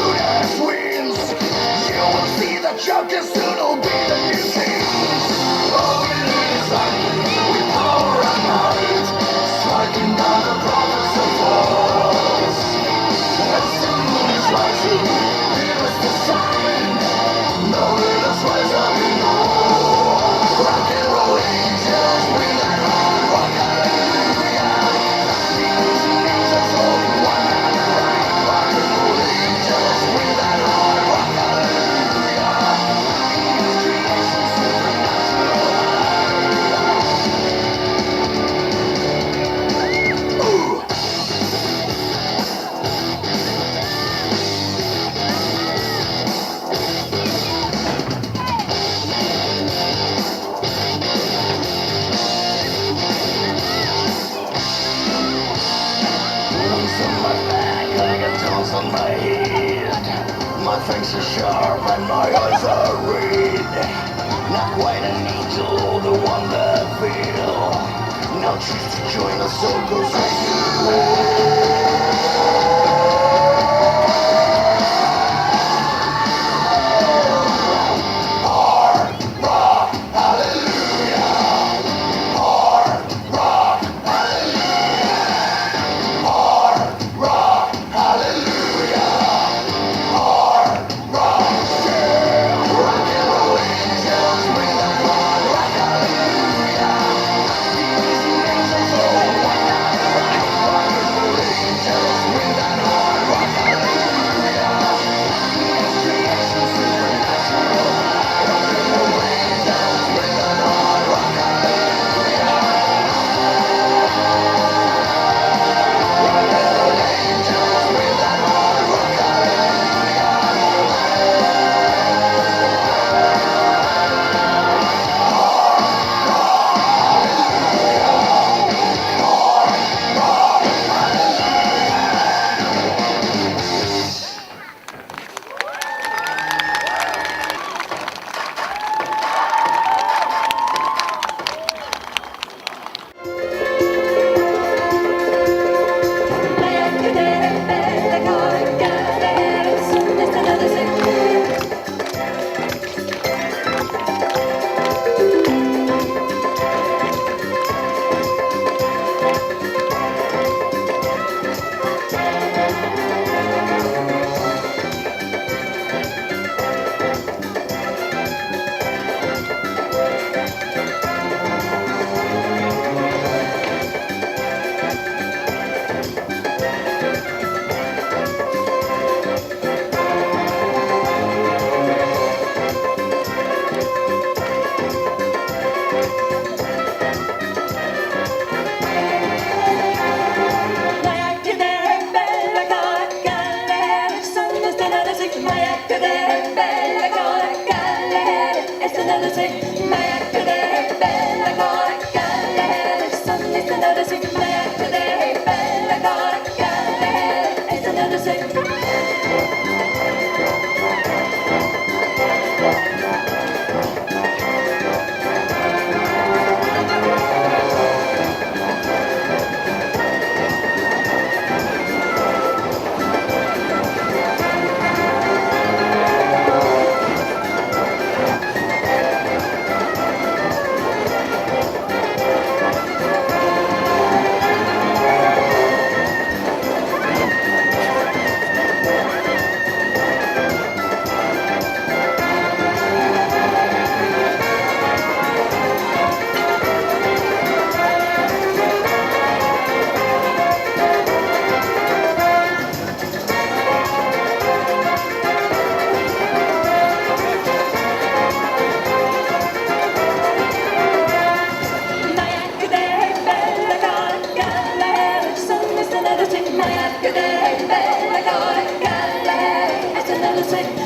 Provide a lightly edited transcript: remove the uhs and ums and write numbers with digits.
Judas wins. You will see the Joker soon will be the new king. Oh, it is ugly with power and might, striking down the prophets of false. And Satan is rising, here is the sign. No leaders rise up in war. Rock and roll angels bring that hard rock, hallelujah. Demons and angels all in one hand and right. Rock and roll angels bring that hard rock, hallelujah. Demons, creation, supernatural, hallelujah. Ooh. Wounds on my back, I got toes on my head. My face is sharp and my eyes are red. Not quite an angel, the one that feel. Now choose to join the circles racing hard rock, hallelujah. Hard rock, hallelujah. Hard rock, hallelujah. Hard rock, yeah. Rock and roll angels bring that hard rock, hallelujah. Demons and angels all in one night, right? Rock and roll angels bring that hard rock, hallelujah. Demons, creation, supernatural. Rock and roll angels bring that hard rock, hallelujah. Rock and roll angels bring that hard rock, hallelujah. Bella, bella, bella, bella, bella, bella, bella, bella, bella, bella, bella,